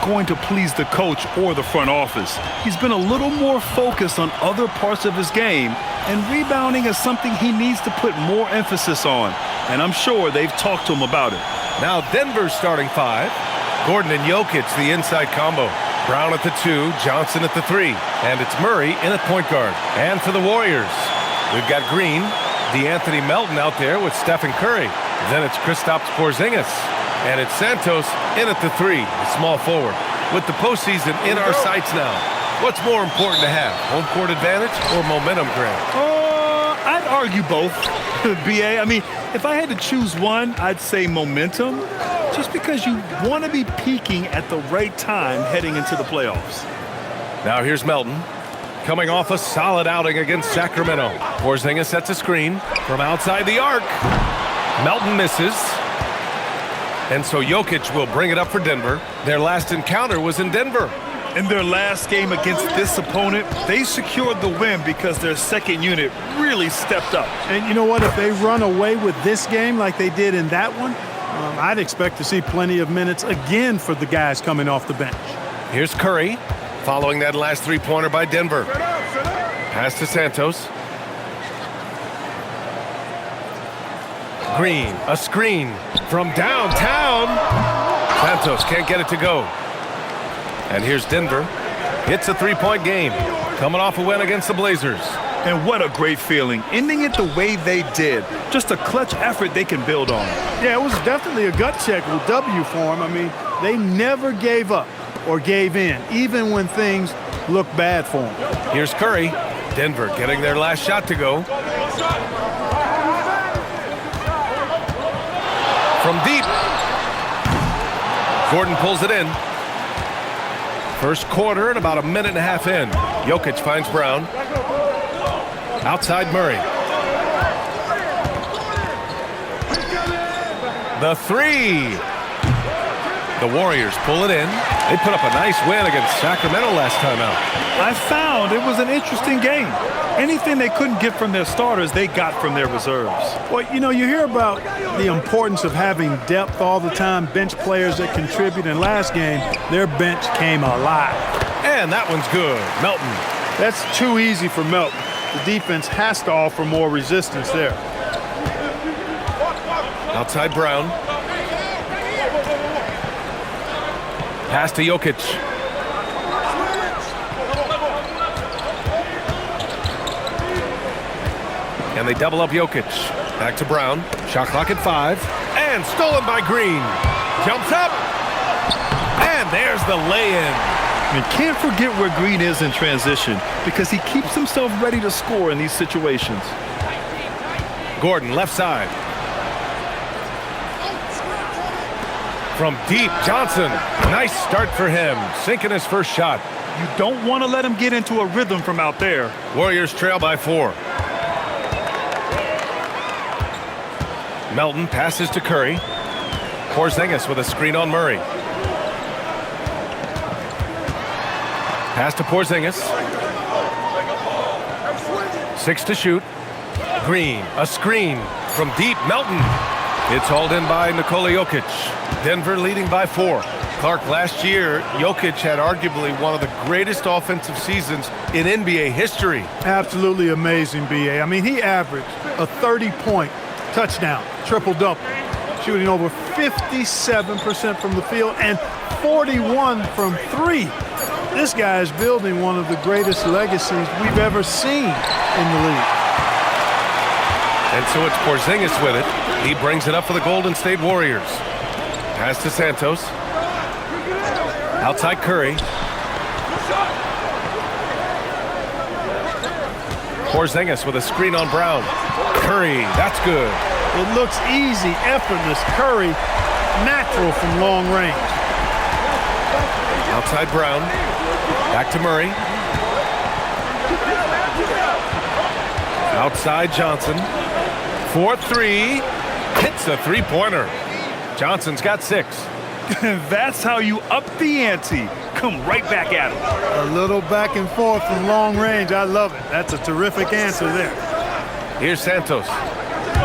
going to please the coach or the front office. He's been a little more focused on other parts of his game, and rebounding is something he needs to put more emphasis on. And I'm sure they've talked to him about it. Now Denver's starting five. Gordon and Jokic, the inside combo. Brown at the 2, Johnson at the 3. And it's Murray in at point guard. And for the Warriors, we've got Green, DeAnthony Melton out there with Stephen Curry. Then it's Kristaps Porzingis. And it's Santos in at the 3, the small forward. With the postseason in our sights now, what's more important to have, home court advantage or momentum grab? I'd argue both, B.A. I mean, if I had to choose one, I'd say momentum, just because you want to be peaking at the right time heading into the playoffs. Now here's Melton, coming off a solid outing against Sacramento. Porzingis sets a screen from outside the arc. Melton misses. And so Jokic will bring it up for Denver. Their last encounter was in Denver. In their last game against this opponent, they secured the win because their second unit really stepped up. And you know what? If they run away with this game like they did in that one, I'd expect to see plenty of minutes again for the guys coming off the bench. Here's Curry, following that last three-pointer by Denver. Pass to Santos. Green, a screen from downtown. Santos can't get it to go. And here's Denver. It's a three-point game, coming off a win against the Blazers. And what a great feeling, ending it the way they did. Just a clutch effort they can build on. Yeah, it was definitely a gut check with W for them. I mean, they never gave up or gave in, even when things looked bad for them. Here's Curry. Denver getting their last shot to go. From deep. Gordon pulls it in. First quarter and about a minute and a half in. Jokic finds Brown. Outside Murray. The 3. The Warriors pull it in. They put up a nice win against Sacramento last time out. I found it was an interesting game. Anything they couldn't get from their starters, they got from their reserves. Well, you know, you hear about the importance of having depth all the time, bench players that contribute. In last game, their bench came alive. And that one's good. Melton. That's too easy for Melton. The defense has to offer more resistance there. Outside Brown. Pass to Jokic. And they double up Jokic. Back to Brown. Shot clock at 5. And stolen by Green. Jumps up. And there's the lay-in. And can't forget where Green is in transition because he keeps himself ready to score in these situations. Gordon, left side. From deep, Johnson. Nice start for him. Sinking his first shot. You don't want to let him get into a rhythm from out there. Warriors trail by 4. Melton passes to Curry. Porzingis with a screen on Murray. Pass to Porzingis. 6 to shoot. Green, a screen from deep. Melton. It's hauled in by Nikola Jokic. Denver leading by 4. Clark, last year, Jokic had arguably one of the greatest offensive seasons in NBA history. Absolutely amazing, B.A. I mean, he averaged a 30-point touchdown, triple-double, shooting over 57% from the field and 41 from 3. This guy is building one of the greatest legacies we've ever seen in the league. And so it's Porzingis with it. He brings it up for the Golden State Warriors. Pass to Santos. Outside Curry. Porzingis with a screen on Brown. Curry, that's good. It looks easy, effortless. Curry, natural from long range. Outside Brown. Back to Murray. Outside Johnson. 4-3. Hits a three-pointer. Johnson's got 6. That's how you up the ante. Come right back at him. A little back and forth from long range. I love it. That's a terrific answer there. Here's Santos.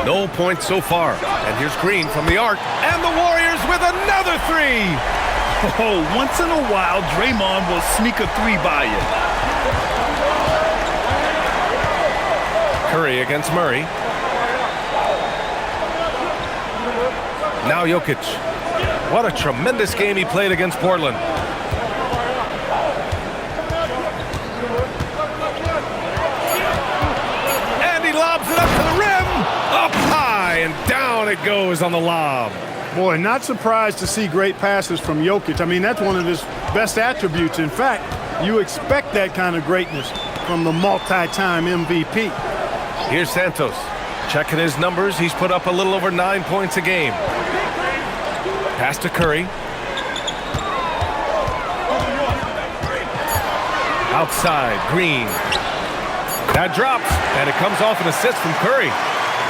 No points so far. And here's Green from the arc. And the Warriors with another 3. Oh, once in a while, Draymond will sneak a three by you. Curry against Murray. Now Jokic. What a tremendous game he played against Portland. And he lobs it up to the rim. Up high and down it goes on the lob. Boy, not surprised to see great passes from Jokic. I mean, that's one of his best attributes. In fact, you expect that kind of greatness from the multi-time MVP. Here's Santos. Checking his numbers, he's put up a little over 9 points a game. Pass to Curry. Outside, Green. That drops, and it comes off an assist from Curry.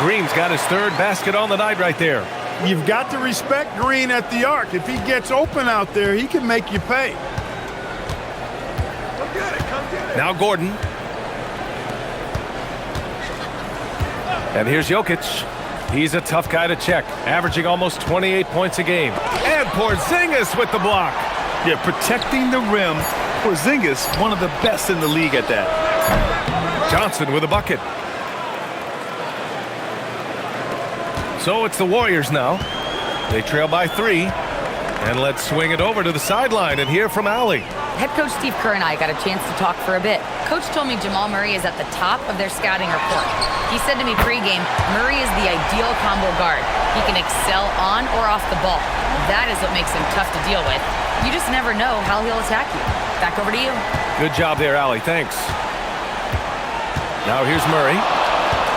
Green's got his third basket on the night right there. You've got to respect Green at the arc. If he gets open out there, he can make you pay. Now Gordon. And here's Jokic. He's a tough guy to check, averaging almost 28 points a game. And Porzingis with the block. Yeah, protecting the rim. Porzingis, one of the best in the league at that. Johnson with a bucket. So it's the Warriors now. They trail by 3. And let's swing it over to the sideline and hear from Allie. Head coach Steve Kerr and I got a chance to talk for a bit. Coach told me Jamal Murray is at the top of their scouting report. He said to me pregame, Murray is the ideal combo guard. He can excel on or off the ball. That is what makes him tough to deal with. You just never know how he'll attack you. Back over to you. Good job there, Allie. Thanks. Now here's Murray.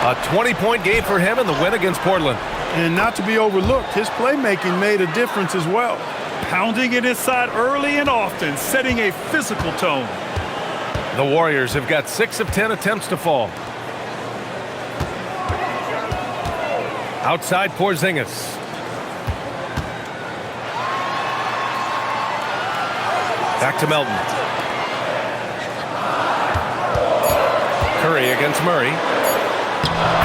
A 20-point game for him in the win against Portland. And not to be overlooked, his playmaking made a difference as well. Pounding it inside early and often, setting a physical tone. The Warriors have got 6 of 10 attempts to fall. Outside Porzingis. Back to Melton. Curry against Murray.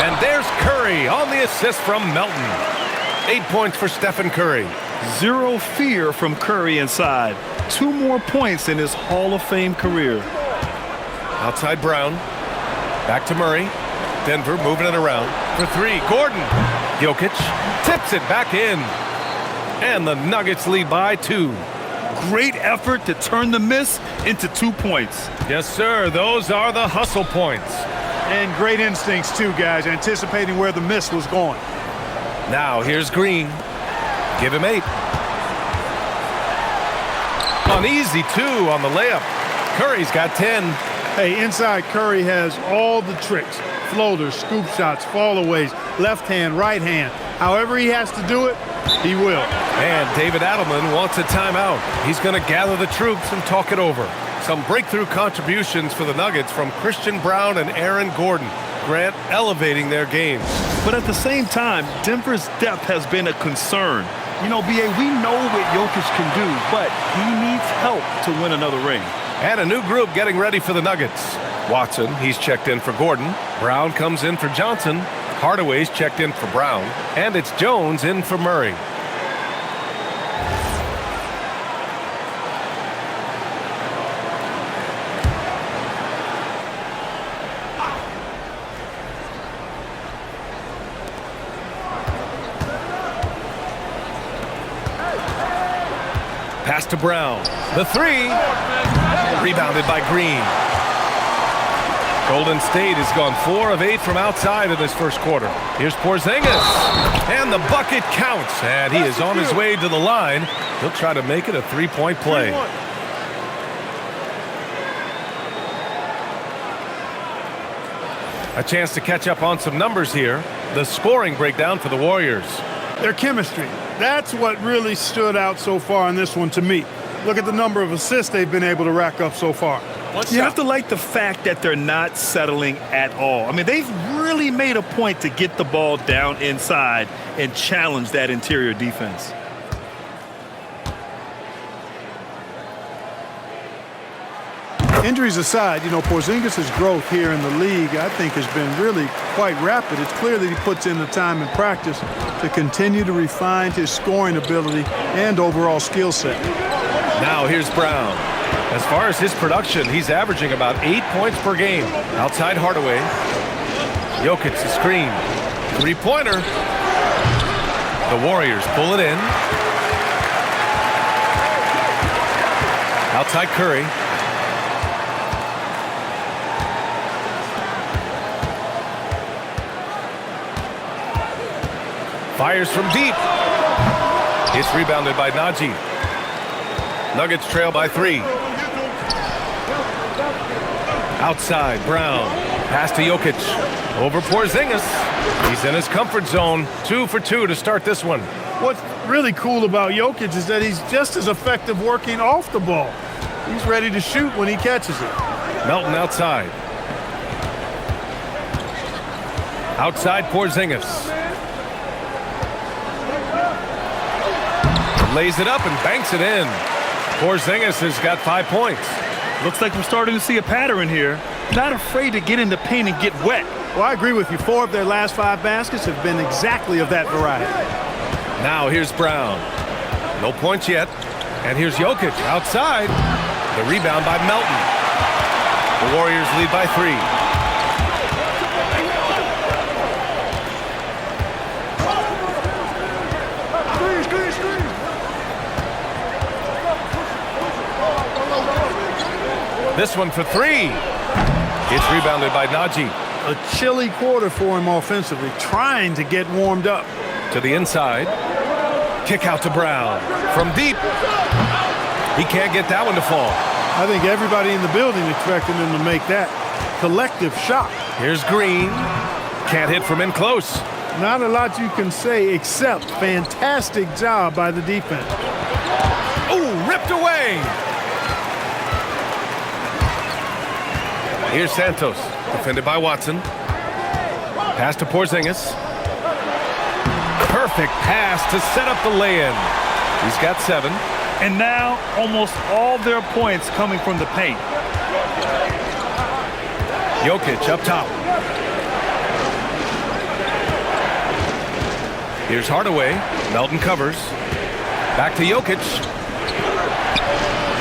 And there's Curry on the assist from Melton. 8 points for Stephen Curry. Zero fear from Curry inside. 2 more points in his Hall of Fame career. Outside Brown. Back to Murray. Denver moving it around for 3. Gordon. Jokic tips it back in. And the Nuggets lead by 2. Great effort to turn the miss into 2 points. Yes, sir. Those are the hustle points. And great instincts, too, guys, anticipating where the miss was going. Now here's Green. Give him 8. An easy 2 on the layup. Curry's got 10. Hey, inside Curry has all the tricks. Floaters, scoop shots, fallaways, left hand, right hand. However he has to do it, he will. And David Adelman wants a timeout. He's going to gather the troops and talk it over. Some breakthrough contributions for the Nuggets from Christian Brown and Aaron Gordon. Grant elevating their games. But at the same time, Denver's depth has been a concern. You know, B.A., we know what Jokic can do, but he needs help to win another ring. And a new group getting ready for the Nuggets. Watson, he's checked in for Gordon. Brown comes in for Johnson. Hardaway's checked in for Brown. And it's Jones in for Murray. Pass to Brown. The 3. Rebounded by Green. Golden State has gone 4 of 8 from outside in this first quarter. Here's Porzingis. And the bucket counts. And he is on his way to the line. He'll try to make it a 3-point play. A chance to catch up on some numbers here. The scoring breakdown for the Warriors. Their chemistry. That's what really stood out so far in this one to me. Look at the number of assists they've been able to rack up so far. You have to like the fact that they're not settling at all. I mean, they've really made a point to get the ball down inside and challenge that interior defense. Injuries aside, you know, Porzingis' growth here in the league, I think, has been really quite rapid. It's clear that he puts in the time in practice to continue to refine his scoring ability and overall skill set. Now here's Brown. As far as his production, he's averaging about 8 points per game. Outside Hardaway. Jokic the screen. Three-pointer. The Warriors pull it in. Outside Curry. Fires from deep. It's rebounded by Najee. Nuggets trail by 3. Outside, Brown. Pass to Jokic. Over Porzingis. He's in his comfort zone. 2 for 2 to start this one. What's really cool about Jokic is that he's just as effective working off the ball. He's ready to shoot when he catches it. Melton outside. Outside Porzingis. Lays it up and banks it in. Porzingis has got 5 points. Looks like we're starting to see a pattern here. Not afraid to get in the paint and get wet. Well, I agree with you. 4 of their last 5 baskets have been exactly of that variety. Now here's Brown. No points yet. And here's Jokic outside. The rebound by Melton. The Warriors lead by 3. This one for 3. It's rebounded by Najee. A chilly quarter for him offensively, trying to get warmed up. To the inside. Kick out to Brown. From deep. He can't get that one to fall. I think everybody in the building expected him to make that collective shot. Here's Green. Can't hit from in close. Not a lot you can say except fantastic job by the defense. Ooh, ripped away. Here's Santos, defended by Watson. Pass to Porzingis. Perfect pass to set up the lay-in. He's got 7. And now almost all their points coming from the paint. Jokic up top. Here's Hardaway. Melton covers. Back to Jokic.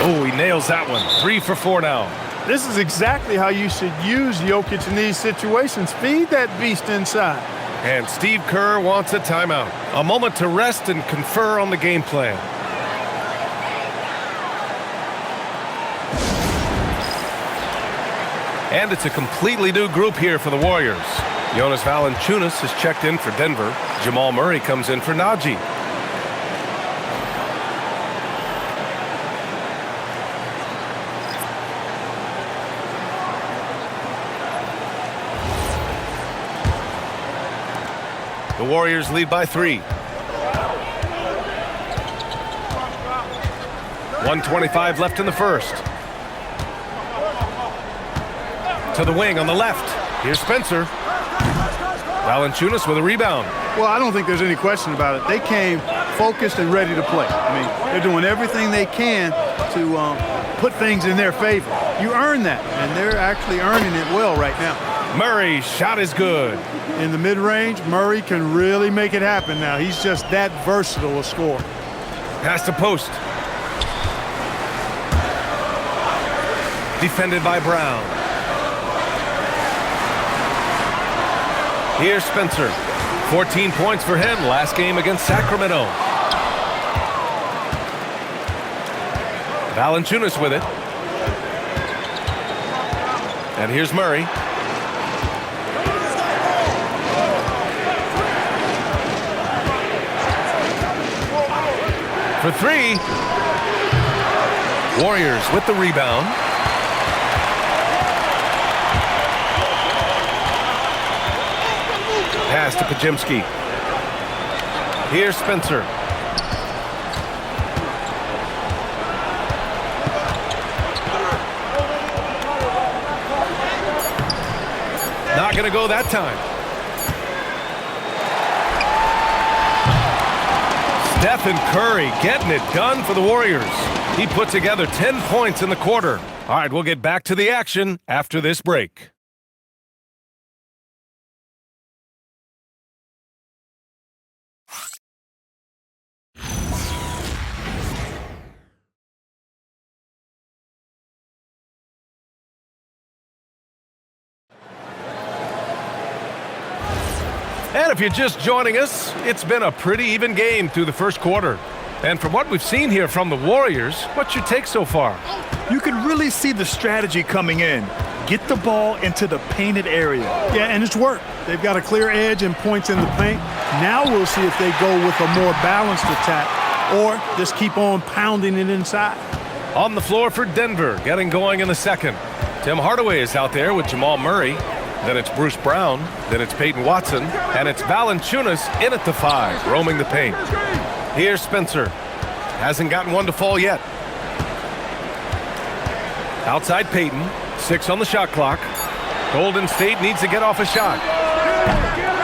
Oh, he nails that one. 3 for 4 now. This is exactly how you should use Jokic in these situations. Feed that beast inside. And Steve Kerr wants a timeout. A moment to rest and confer on the game plan. And it's a completely new group here for the Warriors. Jonas Valanciunas has checked in for Denver. Jamal Murray comes in for Najee. The Warriors lead by 3. 1:25 left in the first. To the wing on the left. Here's Spencer. Valanciunas with a rebound. Well, I don't think there's any question about it. They came focused and ready to play. I mean, they're doing everything they can to put things in their favor. You earn that, and they're actually earning it well right now. Murray's shot is good. In the mid-range, Murray can really make it happen now. He's just that versatile a scorer. Pass to post. Defended by Brown. Here's Spencer. 14 points for him last game against Sacramento. Valanciunas with it. And here's Murray. For 3. Warriors with the rebound. Pass to Pajemski. Here's Spencer. Not going to go that time. Stephen Curry getting it done for the Warriors. He put together 10 points in the quarter. All right, we'll get back to the action after this break. And if you're just joining us, it's been a pretty even game through the first quarter. And from what we've seen here from the Warriors, what's your take so far? You can really see the strategy coming in. Get the ball into the painted area. Yeah, and it's worked. They've got a clear edge and points in the paint. Now we'll see if they go with a more balanced attack or just keep on pounding it inside. On the floor for Denver, getting going in the second. Tim Hardaway is out there with Jamal Murray. Then it's Bruce Brown. Then it's Peyton Watson. And it's Valanciunas in at the 5, roaming the paint. Here's Spencer. Hasn't gotten one to fall yet. Outside Peyton. 6 on the shot clock. Golden State needs to get off a shot.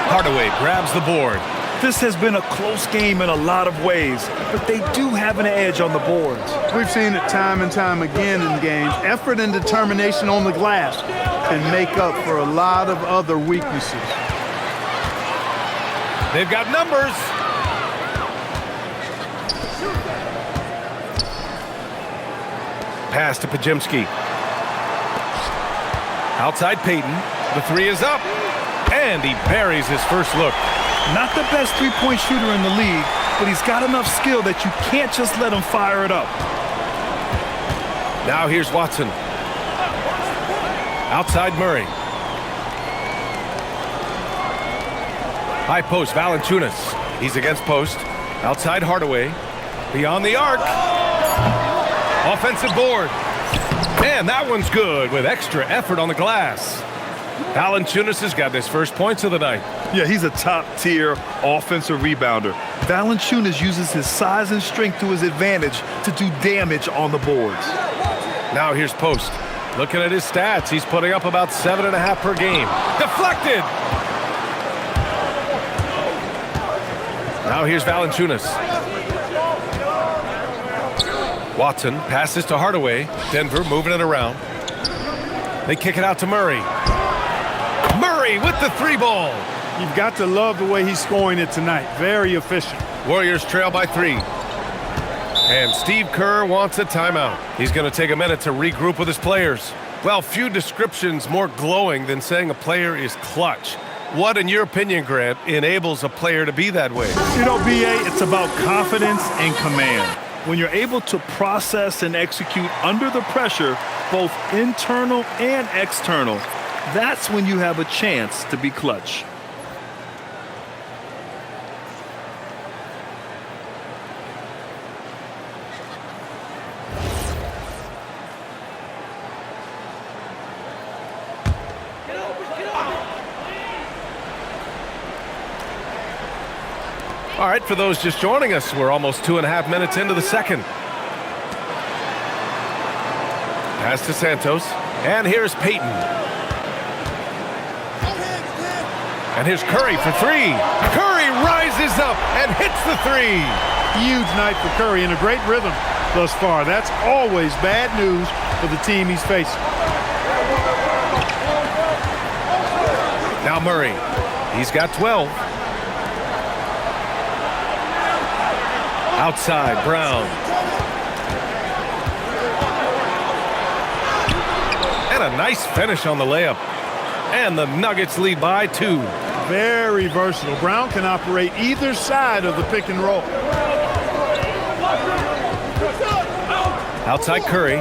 Hardaway grabs the board. This has been a close game in a lot of ways, but they do have an edge on the boards. We've seen it time and time again in games. Effort and determination on the glass can make up for a lot of other weaknesses. They've got numbers. Pass to Pajemski. Outside Peyton. The 3 is up. And he buries his first look. Not the best three-point shooter in the league, but he's got enough skill that you can't just let him fire it up. Now here's Watson. Outside Murray. High post, Valanciunas. He's against post. Outside Hardaway. Beyond the arc. Offensive board. And that one's good with extra effort on the glass. Valanciunas has got his first points of the night. Yeah, he's a top-tier offensive rebounder. Valanciunas uses his size and strength to his advantage to do damage on the boards. Now here's Post. Looking at his stats, he's putting up about 7.5 per game. Deflected! Now here's Valanciunas. Watson passes to Hardaway. Denver moving it around. They kick it out to Murray. Murray with the 3-ball. You've got to love the way he's scoring it tonight. Very efficient. Warriors trail by 3. And Steve Kerr wants a timeout. He's going to take a minute to regroup with his players. Well, few descriptions more glowing than saying a player is clutch. What, in your opinion, Grant, enables a player to be that way? You know, BA, it's about confidence and command. When you're able to process and execute under the pressure, both internal and external, that's when you have a chance to be clutch. All right, for those just joining us, we're almost 2.5 minutes into the second. Pass to Santos. And here's Peyton. And here's Curry for 3. Curry rises up and hits the 3. Huge night for Curry and a great rhythm thus far. That's always bad news for the team he's facing. Now Murray. He's got 12. Outside, Brown. And a nice finish on the layup. And the Nuggets lead by 2. Very versatile. Brown can operate either side of the pick and roll. Outside Curry.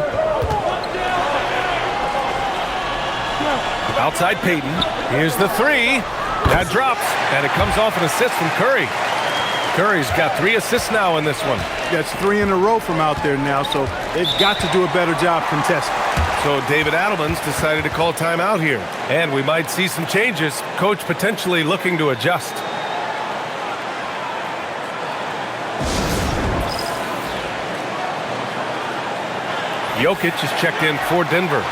Outside Peyton. Here's the 3. That drops, and it comes off an assist from Curry. Curry's got 3 assists now in this one. That's 3 in a row from out there now, so they've got to do a better job contesting. So David Adelman's decided to call timeout here. And we might see some changes. Coach potentially looking to adjust. Jokic is checked in for Denver.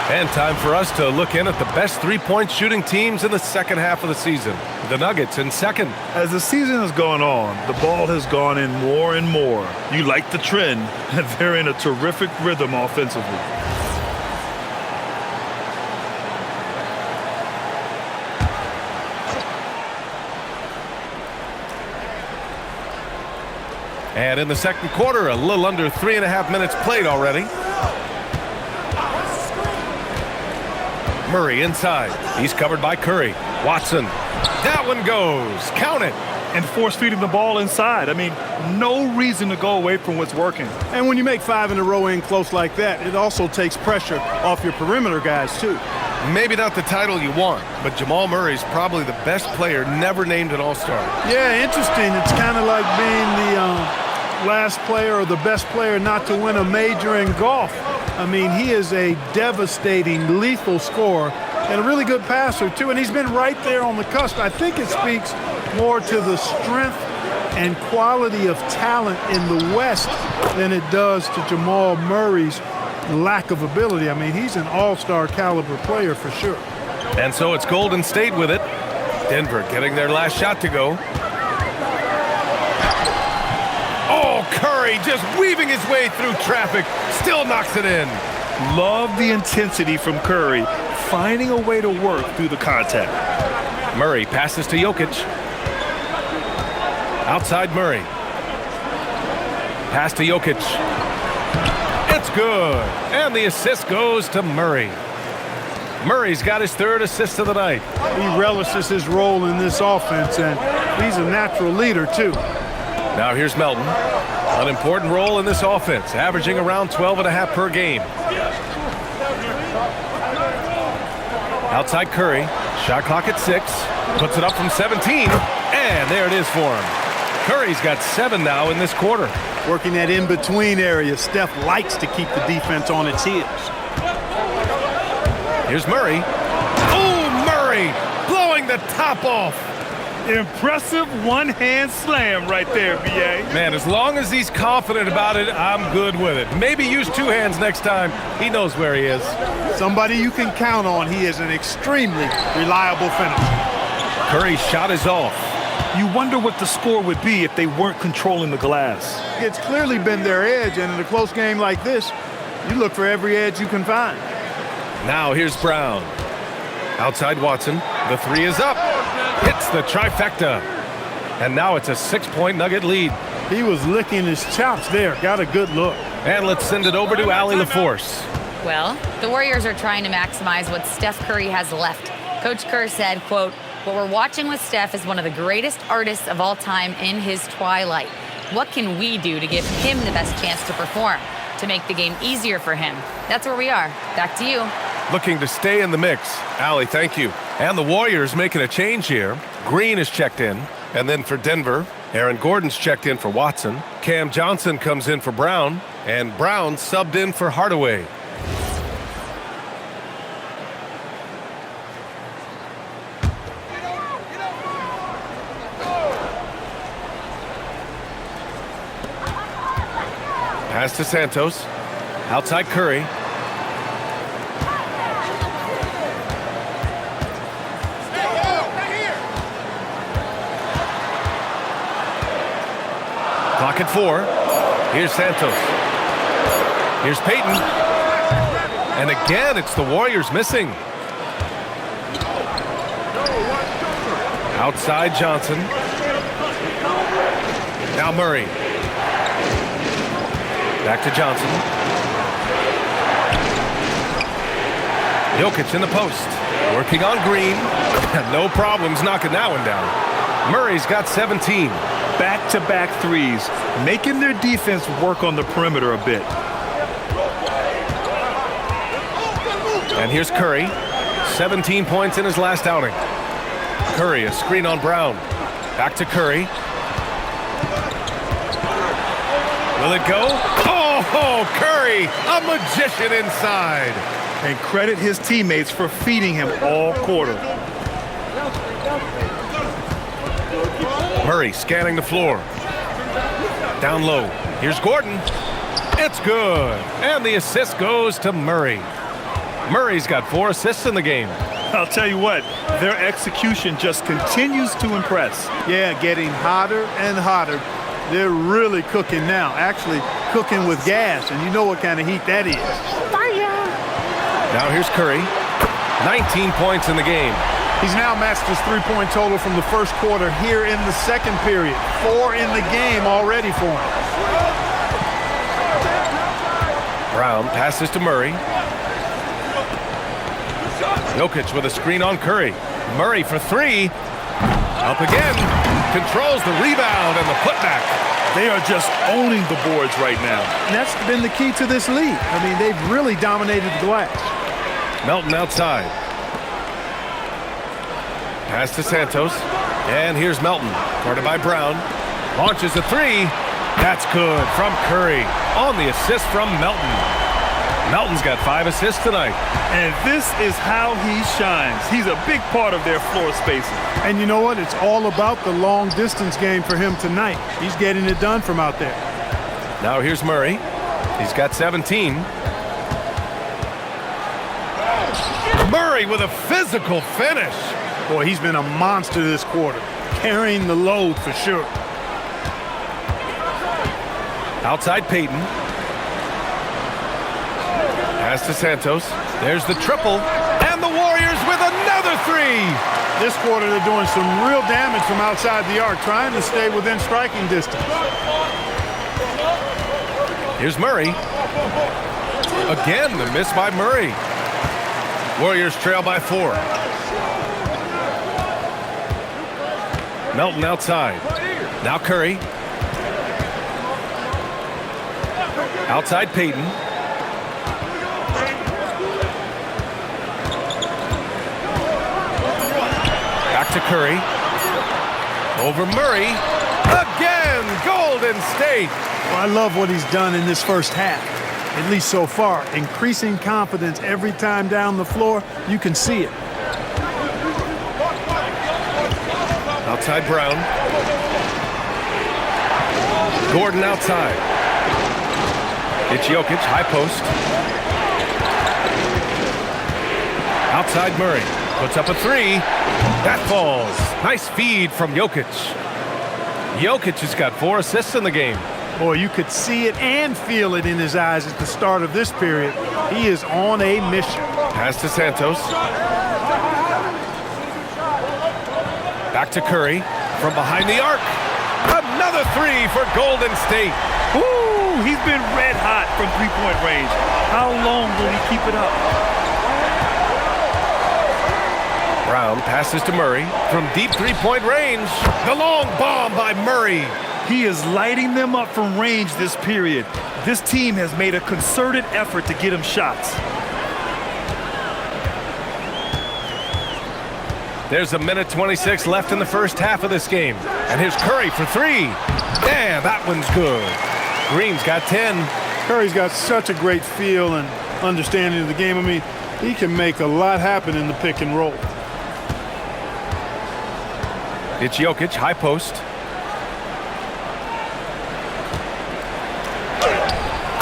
And time for us to look in at the best three-point shooting teams in the second half of the season. The Nuggets in second. As the season has gone on, the ball has gone in more and more. You like the trend, and they're in a terrific rhythm offensively. And in the second quarter, a little under 3.5 minutes played already. Murray inside. He's covered by Curry. Watson That one goes. Count it. And force feeding the ball inside. I mean, no reason to go away from what's working. And when you make 5 in a row in close like that, it also takes pressure off your perimeter guys, too. Maybe not the title you want, but Jamal Murray's probably the best player never named an All-Star. Yeah, interesting. It's kind of like being the last player or the best player not to win a major in golf. I mean, he is a devastating, lethal scorer and a really good passer, too. And he's been right there on the cusp. I think it speaks more to the strength and quality of talent in the West than it does to Jamal Murray's lack of ability. I mean, he's an all-star caliber player for sure. And so it's Golden State with it. Denver getting their last shot to go. Oh, Curry just weaving his way through traffic. Still knocks it in. Love the intensity from Curry, finding a way to work through the contact. Murray passes to Jokic. Outside Murray. Pass to Jokic. It's good. And the assist goes to Murray. Murray's got his 3rd assist of the night. He relishes his role in this offense, and he's a natural leader, too. Now here's Melton. An important role in this offense, averaging around 12.5 per game. Outside Curry. Shot clock at 6. Puts it up from 17. And there it is for him. Curry's got 7 now in this quarter. Working that in-between area, Steph likes to keep the defense on its heels. Here's Murray. Oh, Murray blowing the top off. Impressive one-hand slam right there, B.A. Man, as long as he's confident about it, I'm good with it. Maybe use 2 hands next time. He knows where he is. Somebody you can count on. He is an extremely reliable finisher. Curry's shot is off. You wonder what the score would be if they weren't controlling the glass. It's clearly been their edge, and in a close game like this, you look for every edge you can find. Now here's Brown. Outside Watson. The 3 is up. Hits the trifecta. And now it's a 6-point Nugget lead. He was licking his chops there. Got a good look. And let's send it over to Allie LaForce. Well, the Warriors are trying to maximize what Steph Curry has left. Coach Kerr said, quote, "What we're watching with Steph is one of the greatest artists of all time in his twilight. What can we do to give him the best chance to perform, to make the game easier for him?" That's where we are. Back to you. Looking to stay in the mix. Allie, thank you. And the Warriors making a change here. Green is checked in. And then for Denver, Aaron Gordon's checked in for Watson. Cam Johnson comes in for Brown. And Brown subbed in for Hardaway. Pass to Santos. Outside Curry. Clock at 4. Here's Santos. Here's Payton. And again, it's the Warriors missing. Outside Johnson. Now Murray. Back to Johnson. Jokic in the post. Working on Green. No problems knocking that one down. Murray's got 17. Back-to-back threes, making their defense work on the perimeter a bit. And here's Curry. 17 points in his last outing. Curry, a screen on Brown. Back to Curry. Will it go? Oh, Curry, a magician inside. And credit his teammates for feeding him all quarter. Murray scanning the floor. Down low. Here's Gordon. It's good. And the assist goes to Murray. Murray's got 4 assists in the game. I'll tell you what, their execution just continues to impress. Yeah, getting hotter and hotter. They're really cooking now. Actually, cooking with gas, and you know what kind of heat that is. Fire! Now here's Curry. 19 points in the game. He's now matched his 3-point total from the first quarter here in the second period. 4 in the game already for him. Brown passes to Murray. Jokic with a screen on Curry. Murray for 3. Up again. Controls the rebound and the putback. They are just owning the boards right now. And that's been the key to this lead. I mean, they've really dominated the glass. Melton outside. Pass to Santos. And here's Melton. Guarded by Brown. Launches a three. That's good from Curry. On the assist from Melton. Melton's got 5 assists tonight. And this is how he shines. He's a big part of their floor spacing. And you know what? It's all about the long distance game for him tonight. He's getting it done from out there. Now here's Murray. He's got 17. Murray with a physical finish. Boy, he's been a monster this quarter, carrying the load for sure. Outside Payton. Pass to Santos. There's the triple. And the Warriors with another three. This quarter, they're doing some real damage from outside the arc, trying to stay within striking distance. Here's Murray. Again, the miss by Murray. Warriors trail by 4. Melton outside. Now Curry. Outside Payton. Back to Curry. Over Murray. Again, Golden State. Well, I love what he's done in this first half, at least so far. Increasing confidence every time down the floor. You can see it. Outside Brown. Gordon outside. It's Jokic, high post. Outside Murray. Puts up a three. That falls. Nice feed from Jokic. Jokic has got 4 assists in the game. Boy, you could see it and feel it in his eyes at the start of this period. He is on a mission. Pass to Santos. Back to Curry from behind the arc. Another three for Golden State. Ooh, he's been red hot from three-point range. How long will he keep it up? Brown passes to Murray from deep three-point range. The long bomb by Murray. He is lighting them up from range this period. This team has made a concerted effort to get him shots. There's 1:26 left in the first half of this game. And here's Curry for 3. And that one's good. Green's got 10. Curry's got such a great feel and understanding of the game. I mean, he can make a lot happen in the pick and roll. It's Jokic, high post.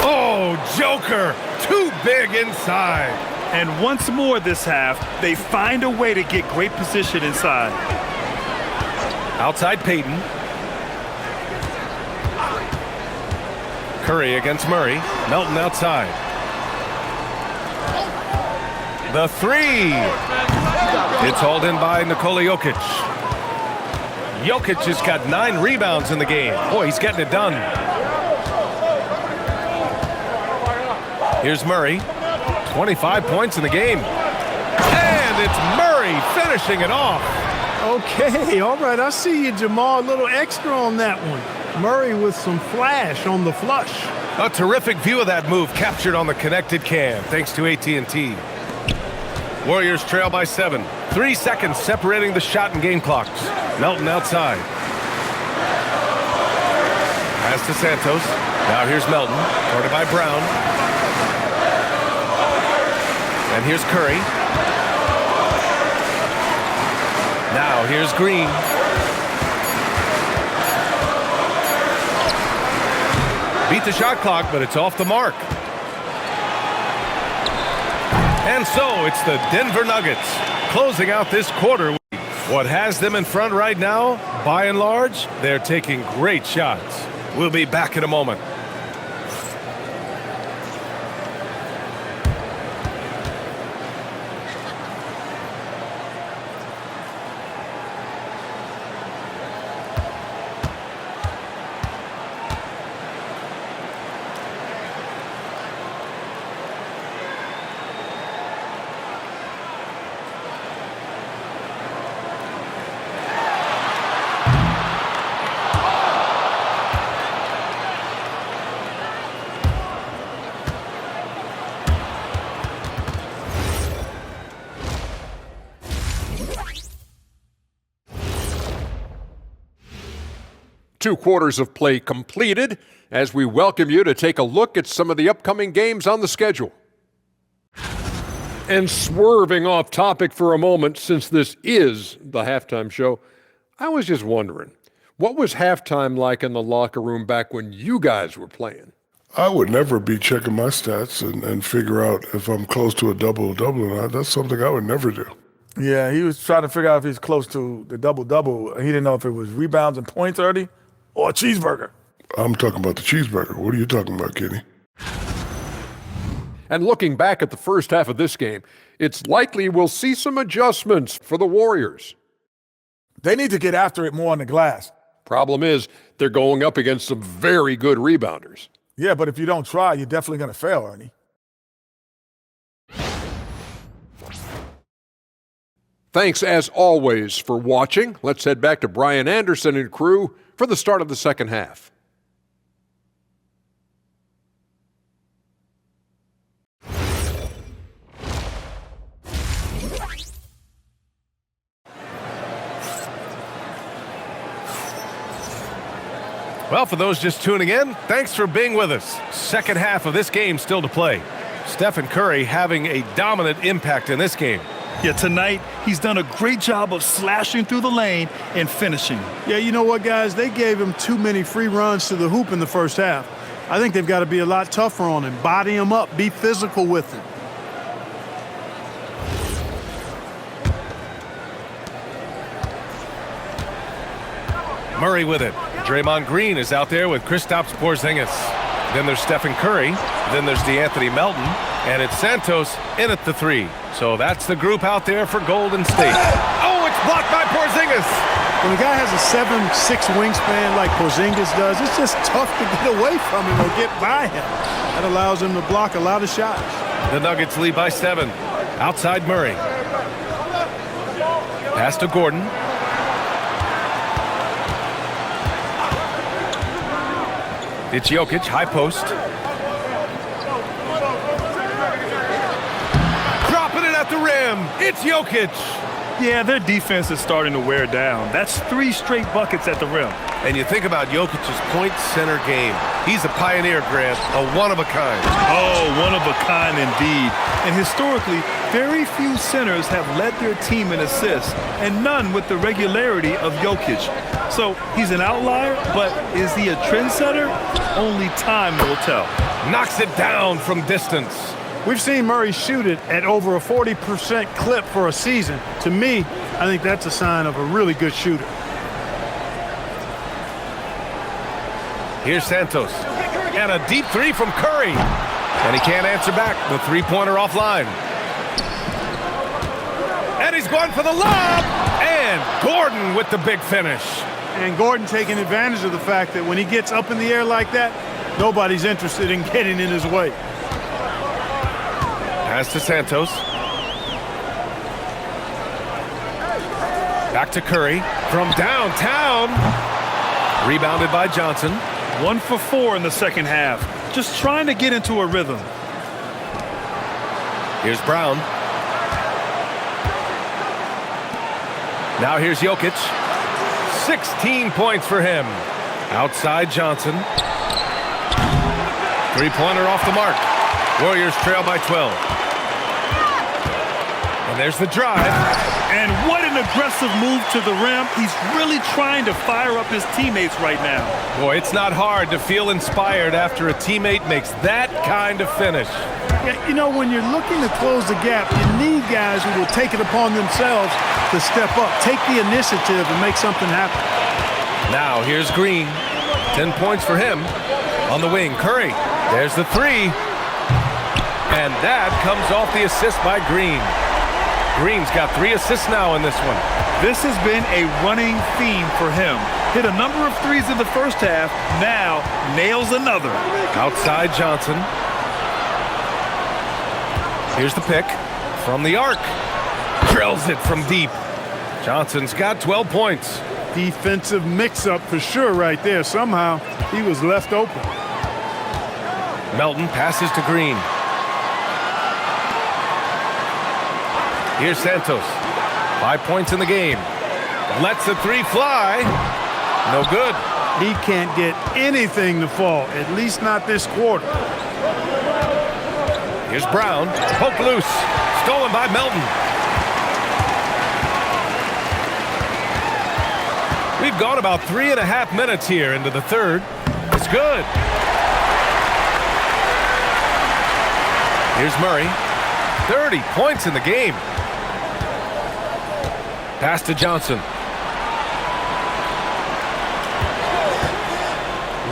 Oh, Joker, too big inside. And once more this half, they find a way to get great position inside. Outside Payton. Curry against Murray. Melton outside. The three. It's hauled in by Nikola Jokic. Jokic has got 9 rebounds in the game. Boy, he's getting it done. Here's Murray. 25 points in the game. And it's Murray finishing it off. Okay, all right. I see you, Jamal. A little extra on that one. Murray with some flash on the flush. A terrific view of that move captured on the connected cam, thanks to AT&T. Warriors trail by 7. 3 seconds separating the shot and game clocks. Melton outside. Pass to Santos. Now here's Melton, guarded by Brown. And here's Curry. Now here's Green. Beat the shot clock, but it's off the mark. And so it's the Denver Nuggets closing out this quarter. What has them in front right now, by and large, they're taking great shots. We'll be back in a moment. 2 quarters of play completed as we welcome you to take a look at some of the upcoming games on the schedule. And swerving off topic for a moment, since this is the halftime show, I was just wondering, what was halftime like in the locker room back when you guys were playing? I would never be checking my stats and figure out if I'm close to a double-double or not. That's something I would never do. Yeah, he was trying to figure out if he's close to the double-double. He didn't know if it was rebounds and points early or a cheeseburger. I'm talking about the cheeseburger. What are you talking about, Kenny? And looking back at the first half of this game, it's likely we'll see some adjustments for the Warriors. They need to get after it more on the glass. Problem is, they're going up against some very good rebounders. Yeah, but if you don't try, you're definitely going to fail, Ernie. Thanks, as always, for watching. Let's head back to Brian Anderson and crew for the start of the second half. Well, for those just tuning in, thanks for being with us. Second half of this game still to play. Stephen Curry having a dominant impact in this game. Yeah, tonight he's done a great job of slashing through the lane and finishing. Yeah, you know what, guys? They gave him too many free runs to the hoop in the first half. I think they've got to be a lot tougher on him. Body him up. Be physical with him. Murray with it. Draymond Green is out there with Kristaps Porzingis. Then there's Stephen Curry. Then there's DeAnthony Melton. And it's Santos in at the 3. So that's the group out there for Golden State. Oh, it's blocked by Porzingis. When a guy has a 7'6" wingspan like Porzingis does, it's just tough to get away from him or get by him. That allows him to block a lot of shots. The Nuggets lead by 7. Outside Murray. Pass to Gordon. It's Jokic, high post. Dropping it at the rim. It's Jokic. Yeah, their defense is starting to wear down. That's 3 straight buckets at the rim. And you think about Jokic's point center game. He's a pioneer, Grant, a one-of-a-kind. Oh, one of a kind indeed. And historically, very few centers have led their team in assists, and none with the regularity of Jokic. So he's an outlier, but is he a trendsetter? Only time will tell. Knocks it down from distance. We've seen Murray shoot it at over a 40% clip for a season. To me, I think that's a sign of a really good shooter. Here's Santos. And a deep 3 from Curry. And he can't answer back. The 3-pointer offline. And he's going for the lob. And Gordon with the big finish. And Gordon taking advantage of the fact that when he gets up in the air like that, nobody's interested in getting in his way. Pass to Santos. Back to Curry from downtown. Rebounded by Johnson. 1 for 4 in the second half. Just trying to get into a rhythm. Here's Brown. Now here's Jokic. 16 points for him. Outside Johnson. 3-pointer off the mark. Warriors trail by 12. And there's the drive. And what an aggressive move to the rim. He's really trying to fire up his teammates right now. Boy, it's not hard to feel inspired after a teammate makes that kind of finish. Yeah, you know, when you're looking to close the gap, you need guys who will take it upon themselves to step up, take the initiative, and make something happen. Now here's Green. 10 points for him. On the wing, Curry. There's the 3. And that comes off the assist by Green. Green's got 3 assists now in this one. This has been a running theme for him. Hit a number of threes in the first half, now nails another. Outside Johnson. Here's the pick from the arc. Drills it from deep. Johnson's got 12 points. Defensive mix-up for sure right there. Somehow he was left open. Melton passes to Green. Here's Santos. 5 points in the game. Lets the 3 fly. No good. He can't get anything to fall, at least not this quarter. Here's Brown, poked loose, stolen by Melton. We've gone about 3.5 minutes here into the third. It's good. Here's Murray. 30 points in the game. Pass to Johnson.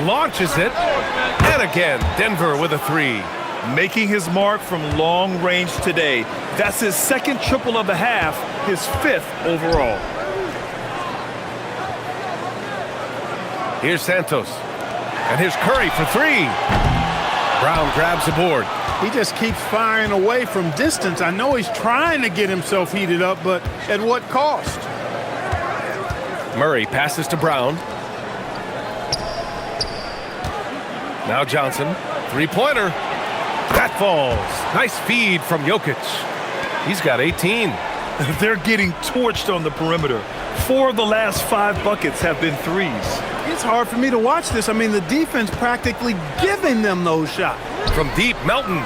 Launches it. And again, Denver with a three. Making his mark from long range today. That's his second triple of the half, his 5th overall. Here's Santos. And here's Curry for three. Brown grabs the board. He just keeps firing away from distance. I know he's trying to get himself heated up, but at what cost? Murray passes to Brown. Now Johnson. Three-pointer. That falls. Nice feed from Jokic. He's got 18. They're getting torched on the perimeter. 4 of the last 5 buckets have been threes. It's hard for me to watch this. I mean, the defense practically giving them those shots. From deep, Melton.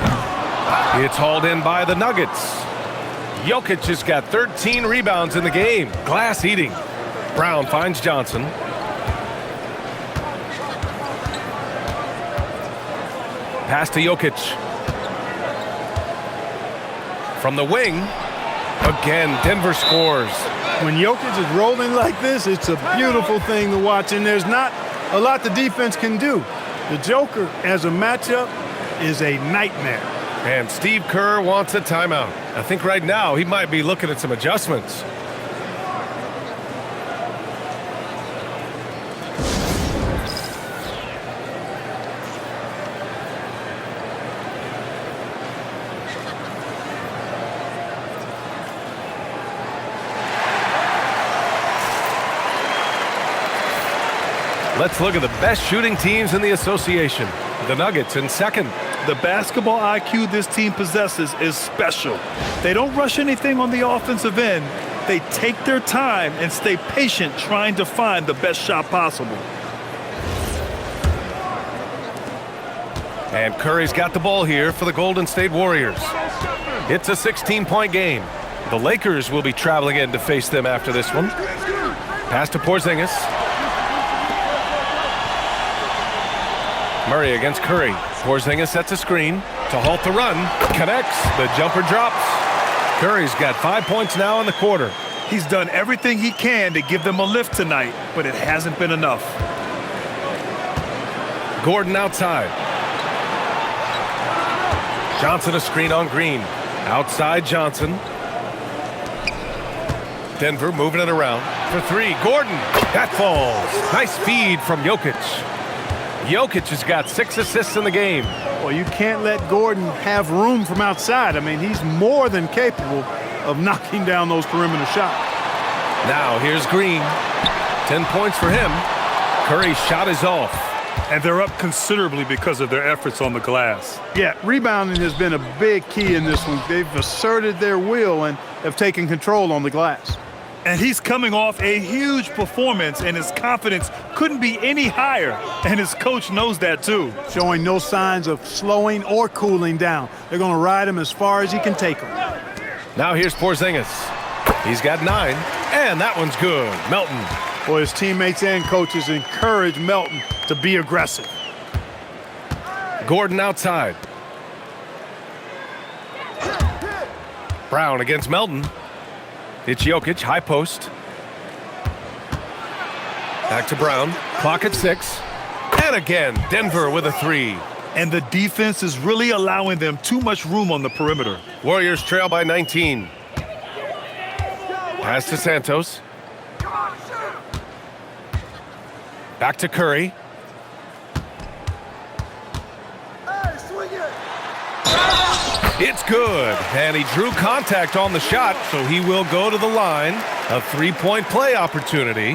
It's hauled in by the Nuggets. Jokic has got 13 rebounds in the game. Glass eating. Brown finds Johnson. Pass to Jokic. From the wing. Again, Denver scores. When Jokic is rolling like this, it's a beautiful thing to watch, and there's not a lot the defense can do. The Joker, as a matchup, is a nightmare. And Steve Kerr wants a timeout. I think right now he might be looking at some adjustments. Let's look at the best shooting teams in the association. The Nuggets in second. The basketball IQ this team possesses is special. They don't rush anything on the offensive end. They take their time and stay patient trying to find the best shot possible. And Curry's got the ball here for the Golden State Warriors. It's a 16-point game. The Lakers will be traveling in to face them after this one. Pass to Porzingis. Murray against Curry. Porzingis sets a screen to halt the run. Connects. The jumper drops. Curry's got 5 points now in the quarter. He's done everything he can to give them a lift tonight, but it hasn't been enough. Gordon outside. Johnson a screen on Green. Outside Johnson. Denver moving it around for three. Gordon. That falls. Nice feed from Jokic. Jokic has got 6 assists in the game. Well, you can't let Gordon have room from outside. I mean, he's more than capable of knocking down those perimeter shots. Now here's Green. 10 points for him. Curry's shot is off. And they're up considerably because of their efforts on the glass. Yeah, rebounding has been a big key in this one. They've asserted their will and have taken control on the glass. And he's coming off a huge performance, and his confidence couldn't be any higher. And his coach knows that, too. Showing no signs of slowing or cooling down. They're going to ride him as far as he can take him. Now here's Porzingis. He's got 9, and that one's good. Melton. Boy, his teammates and coaches encourage Melton to be aggressive. Gordon outside. Brown against Melton. It's Jokic, high post. Back to Brown. Clock at 6. And again, Denver with a three. And the defense is really allowing them too much room on the perimeter. Warriors trail by 19. Pass to Santos. Back to Curry. It's good, and he drew contact on the shot, so he will go to the line. A three-point play opportunity.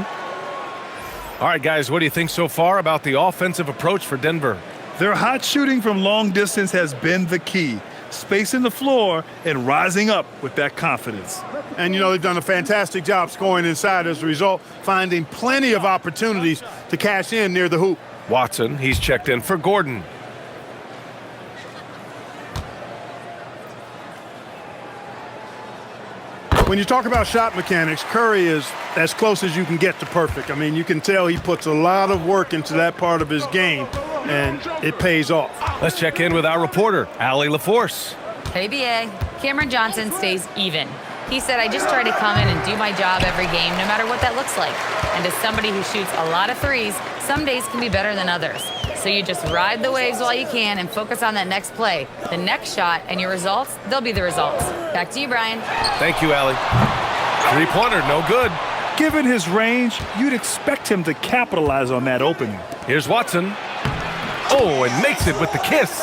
All right, guys, what do you think so far about the offensive approach for Denver? Their hot shooting from long distance has been the key. Spacing the floor and rising up with that confidence. And, you know, they've done a fantastic job scoring inside as a result, finding plenty of opportunities to cash in near the hoop. Watson, he's checked in for Gordon. When you talk about shot mechanics, Curry is as close as you can get to perfect. I mean, you can tell he puts a lot of work into that part of his game, and it pays off. Let's check in with our reporter, Allie LaForce. Hey, BA. Cameron Johnson stays even. He said, I just try to come in and do my job every game, no matter what that looks like. And as somebody who shoots a lot of threes, some days can be better than others. So you just ride the waves while you can and focus on that next play. The next shot and your results, they'll be the results. Back to you, Brian. Thank you, Allie. Three-pointer, no good. Given his range, you'd expect him to capitalize on that opening. Here's Watson. Oh, and makes it with the kiss.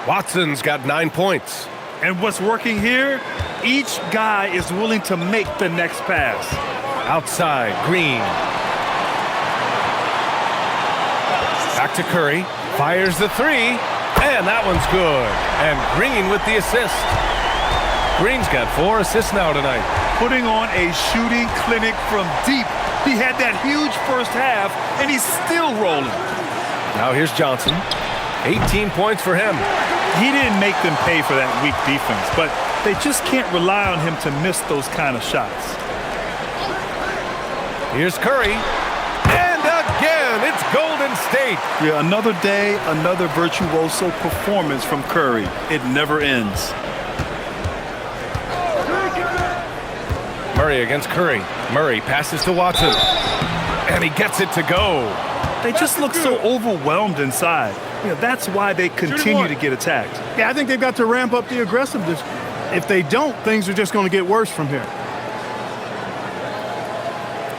Watson's got 9 points. And what's working here? Each guy is willing to make the next pass. Outside, Green. Back to Curry. Fires the three. And that one's good. And Green with the assist. Green's got 4 assists now tonight. Putting on a shooting clinic from deep. He had that huge first half, and he's still rolling. Now here's Johnson. 18 points for him. He didn't make them pay for that weak defense, but they just can't rely on him to miss those kind of shots. Here's Curry. And again, it's Golden State. Yeah, another day, another virtuoso performance from Curry. It never ends. Murray against Curry. Murray passes to Watson. And he gets it to go. They just look so overwhelmed inside. You know, that's why they continue to get attacked. Yeah, I think they've got to ramp up the aggressiveness. If they don't, things are just going to get worse from here.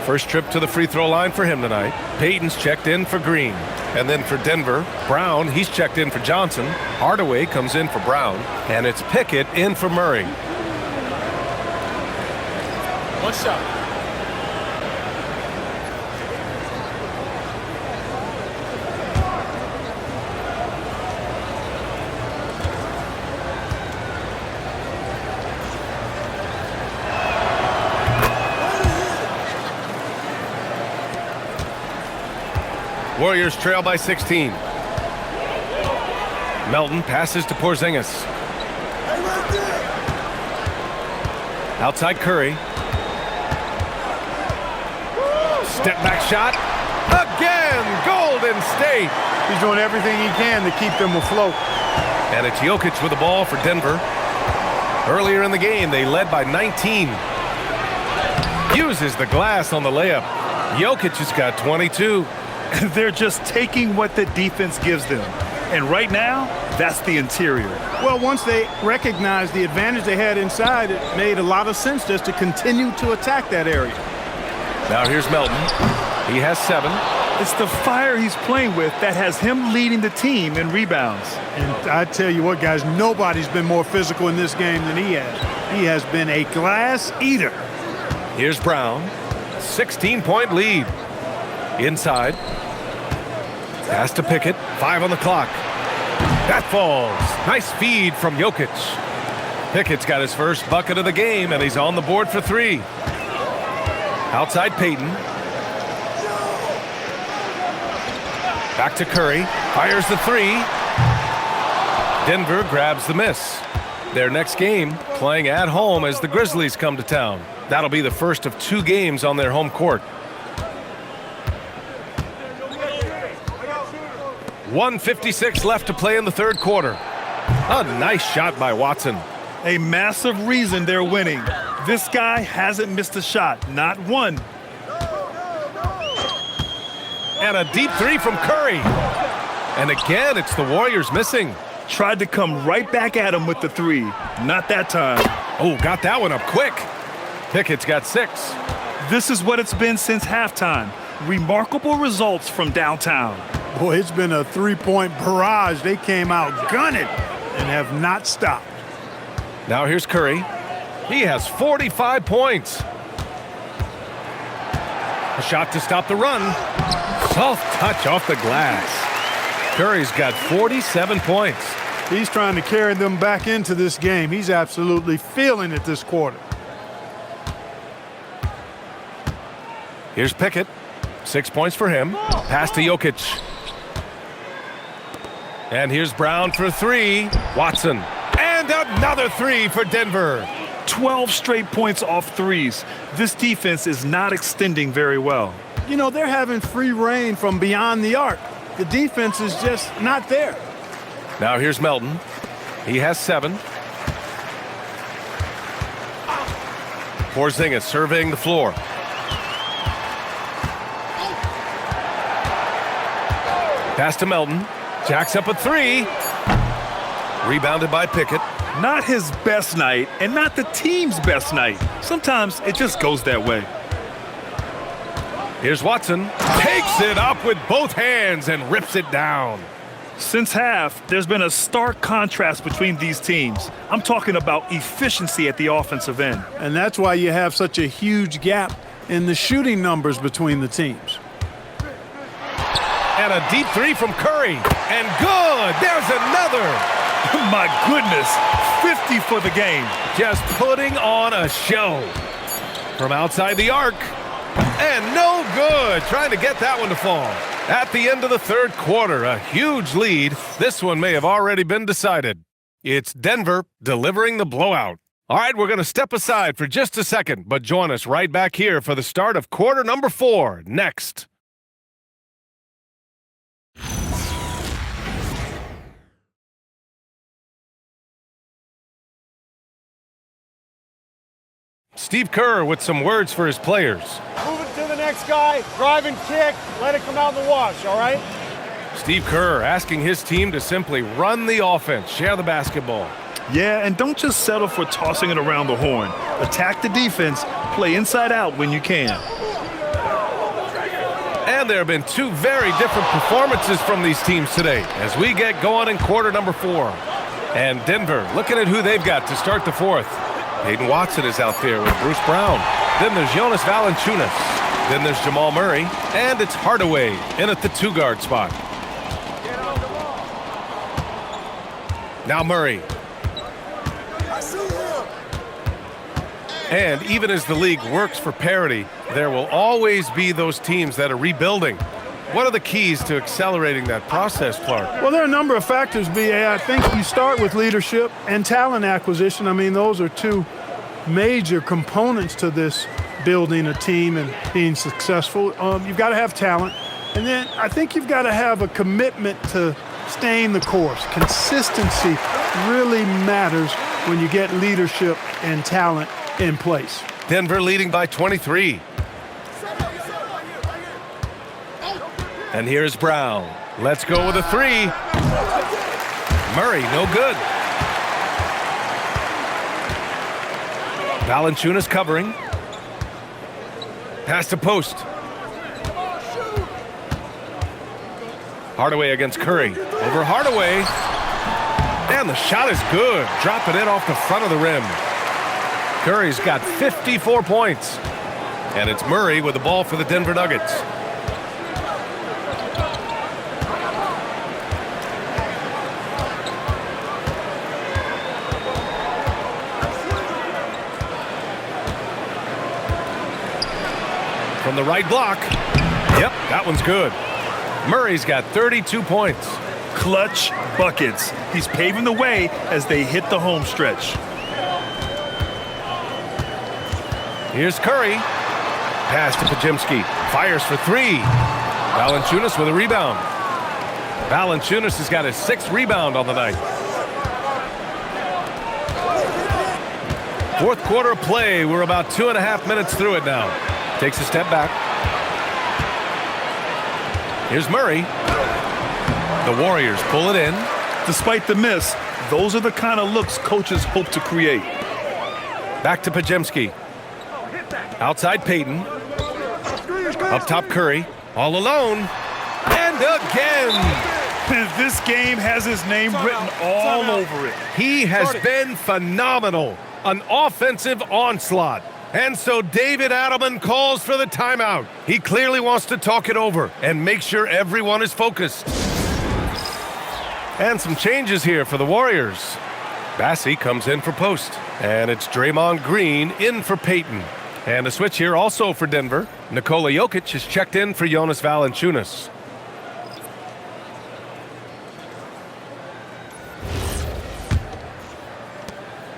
First trip to the free throw line for him tonight. Payton's checked in for Green. And then for Denver, Brown, he's checked in for Johnson. Hardaway comes in for Brown. And it's Pickett in for Murray. One shot. Warriors trail by 16. Melton passes to Porzingis. Outside Curry. Step back shot. Again, Golden State. He's doing everything he can to keep them afloat. And it's Jokic with the ball for Denver. Earlier in the game, they led by 19. Uses the glass on the layup. Jokic has got 22. They're just taking what the defense gives them. And right now, that's the interior. Well, once they recognized the advantage they had inside, it made a lot of sense just to continue to attack that area. Now here's Melton. He has 7. It's the fire he's playing with that has him leading the team in rebounds. And I tell you what, guys, nobody's been more physical in this game than he has. He has been a glass eater. Here's Brown. 16-point lead. Inside. Pass to Pickett. 5 on the clock. That falls. Nice feed from Jokic. Pickett's got his first bucket of the game, and he's on the board for 3. Outside Payton. Back to Curry. Fires the 3. Denver grabs the miss. Their next game playing at home as the Grizzlies come to town. That'll be the first of 2 games on their home court. 1:56 left to play in the third quarter. A nice shot by Watson. A massive reason they're winning. This guy hasn't missed a shot, not one. And a deep 3 from Curry. And again, it's the Warriors missing. Tried to come right back at him with the 3. Not that time. Oh, got that one up quick. Pickett's got 6. This is what it's been since halftime. Remarkable results from downtown. Boy, it's been a 3-point barrage. They came out gunning and have not stopped. Now here's Curry. He has 45 points. A shot to stop the run. Soft touch off the glass. Curry's got 47 points. He's trying to carry them back into this game. He's absolutely feeling it this quarter. Here's Pickett. 6 points for him. Pass to Jokic. And here's Brown for 3. Watson. And another 3 for Denver. 12 straight points off threes. This defense is not extending very well. You know, they're having free reign from beyond the arc. The defense is just not there. Now here's Melton. He has 7. Porzingis surveying the floor. Pass to Melton. Jacks up a 3. Rebounded by Pickett. Not his best night and not the team's best night. Sometimes it just goes that way. Here's Watson. Takes it up with both hands and rips it down. Since half, there's been a stark contrast between these teams. I'm talking about efficiency at the offensive end. And that's why you have such a huge gap in the shooting numbers between the teams. And a deep 3 from Curry. And good. There's another. My goodness, 50 for the game. Just putting on a show. From outside the arc. And no good. Trying to get that one to fall. At the end of the third quarter, a huge lead. This one may have already been decided. It's Denver delivering the blowout. All right, we're going to step aside for just a second, but join us right back here for the start of quarter number 4 next. Steve Kerr with some words for his players. Move it to the next guy, drive and kick, let it come out in the wash, all right? Steve Kerr asking his team to simply run the offense, share the basketball. Yeah, and don't just settle for tossing it around the horn. Attack the defense, play inside out when you can. And there have been 2 very different performances from these teams today as we get going in quarter number 4. And Denver looking at who they've got to start the 4th. Hayden Watson is out there with Bruce Brown. Then there's Jonas Valanciunas. Then there's Jamal Murray. And it's Hardaway in at the 2-guard spot. Now Murray. And even as the league works for parity, there will always be those teams that are rebuilding. What are the keys to accelerating that process, Clark? Well, there are a number of factors, B.A. I think you start with leadership and talent acquisition. I mean, those are 2 major components to this building a team and being successful. You've got to have talent. And then I think you've got to have a commitment to staying the course. Consistency really matters when you get leadership and talent in place. Denver leading by 23. And here's Brown. Let's go with a 3. Murray, no good. Valanciunas covering. Pass to post. Hardaway against Curry. Over Hardaway. And the shot is good. Dropping it off the front of the rim. Curry's got 54 points. And it's Murray with the ball for the Denver Nuggets. From the right block. Yep, that one's good. Murray's got 32 points. Clutch buckets. He's paving the way as they hit the home stretch. Here's Curry. Pass to Pajemski. Fires for 3. Valanciunas with a rebound. Valanciunas has got his 6th rebound on the night. 4th quarter of play. We're about 2.5 minutes through it now. Takes a step back. Here's Murray. The Warriors pull it in. Despite the miss, those are the kind of looks coaches hope to create. Back to Pajemski. Outside Payton. Up top Curry. All alone. And again. This game has his name written all over it. He has been phenomenal. An offensive onslaught. And so David Adelman calls for the timeout. He clearly wants to talk it over and make sure everyone is focused. And some changes here for the Warriors. Bassey comes in for post. And it's Draymond Green in for Payton. And a switch here also for Denver. Nikola Jokic is checked in for Jonas Valanciunas.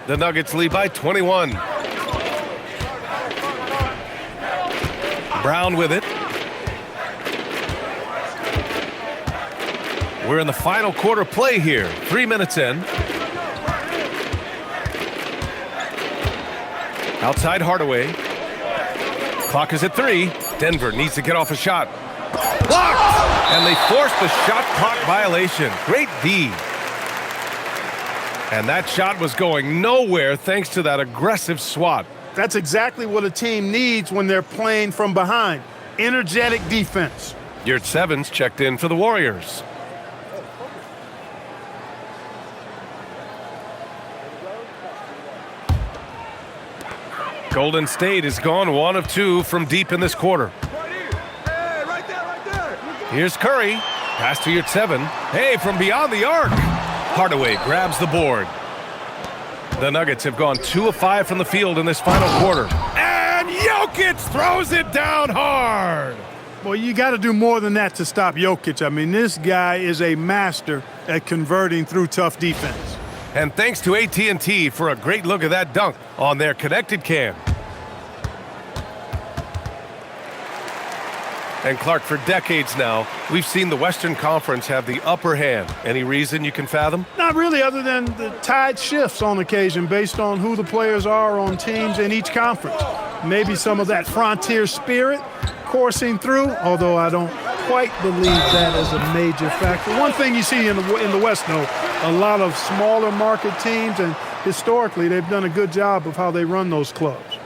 The Nuggets lead by 21. Brown with it. We're in the final quarter play here. 3 minutes in. Outside Hardaway. Clock is at 3. Denver needs to get off a shot. Blocked! And they forced the shot clock violation. Great D. And that shot was going nowhere thanks to that aggressive swat. That's exactly what a team needs when they're playing from behind. Energetic defense. Yurt Sevens checked in for the Warriors. Golden State has gone 1 of 2 from deep in this quarter. Right there. Here's Curry. Pass to Yurt Seven. Hey, from beyond the arc. Hardaway grabs the board. The Nuggets have gone 2 of 5 from the field in this final quarter. And Jokic throws it down hard. Well, you got to do more than that to stop Jokic. I mean, this guy is a master at converting through tough defense. And thanks to AT&T for a great look at that dunk on their connected cam. And Clark, for decades now, we've seen the Western Conference have the upper hand. Any reason you can fathom? Not really, other than the tide shifts on occasion based on who the players are on teams in each conference. Maybe some of that frontier spirit coursing through, although I don't quite believe that is a major factor. One thing you see in the West, though, a lot of smaller market teams, and historically they've done a good job of how they run those clubs.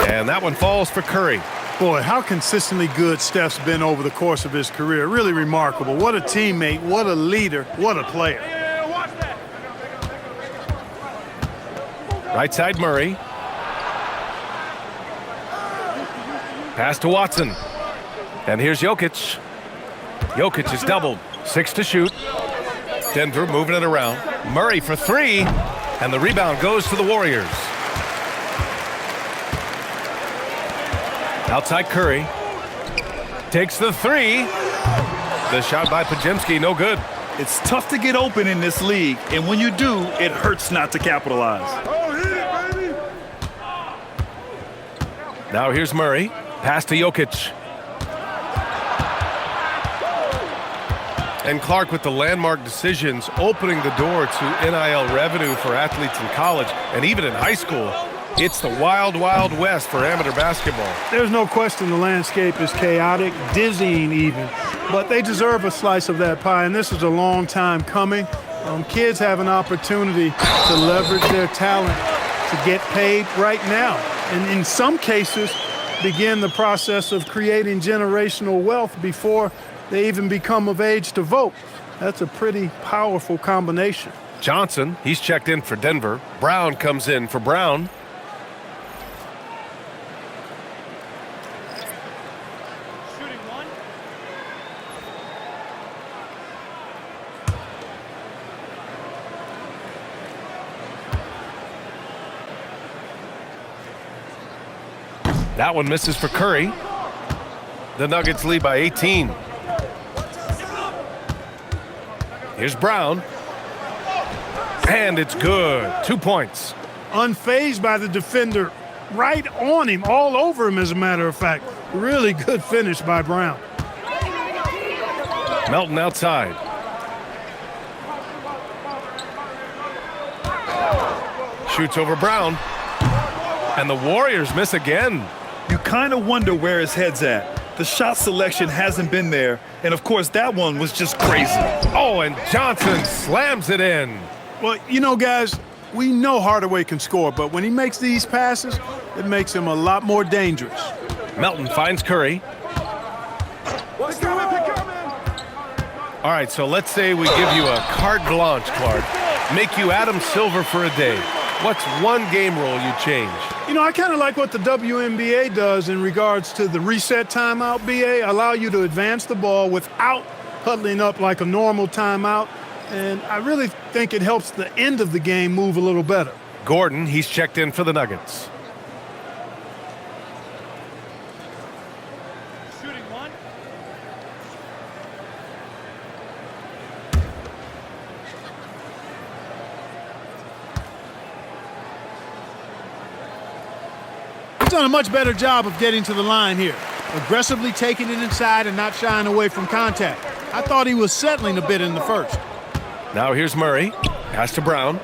And that one falls for Curry. Boy, how consistently good Steph's been over the course of his career. Really remarkable. What a teammate, what a leader, what a player. Right side Murray. Pass to Watson. And here's Jokic. Jokic is doubled. 6 to shoot. Denver moving it around. Murray for 3. And the rebound goes to the Warriors. Outside Curry. Takes the 3. The shot by Podziemski, no good. It's tough to get open in this league, and when you do, it hurts not to capitalize. Now here's Murray. Pass to Jokic. And Clark with the landmark decisions opening the door to NIL revenue for athletes in college and even in high school. It's the wild, wild west for amateur basketball. There's no question the landscape is chaotic, dizzying even, but they deserve a slice of that pie, and this is a long time coming. Kids have an opportunity to leverage their talent to get paid right now, and in some cases begin the process of creating generational wealth before they even become of age to vote. That's a pretty powerful combination. Johnson, he's checked in for Denver. Brown comes in for Brown. That one misses for Curry. The Nuggets lead by 18. Here's Brown. And it's good. 2 points. Unfazed by the defender, right on him, all over him, as a matter of fact. Really good finish by Brown. Melton outside. Shoots over Brown. And the Warriors miss again. You kind of wonder where his head's at. The shot selection hasn't been there, and of course that one was just crazy. Oh, and Johnson slams it in. Well, you know, guys, we know Hardaway can score, but when he makes these passes, it makes him a lot more dangerous. Melton finds Curry. All right, so let's say we give you a carte blanche, Clark. Make you Adam Silver for a day. What's one game rule you change? You know, I kind of like what the WNBA does in regards to the reset timeout, BA. Allow you to advance the ball without huddling up like a normal timeout. And I really think it helps the end of the game move a little better. Gordon, he's checked in for the Nuggets. Shooting one. He's done a much better job of getting to the line here. Aggressively taking it inside and not shying away from contact. I thought he was settling a bit in the first. Now here's Murray. Pass to Brown.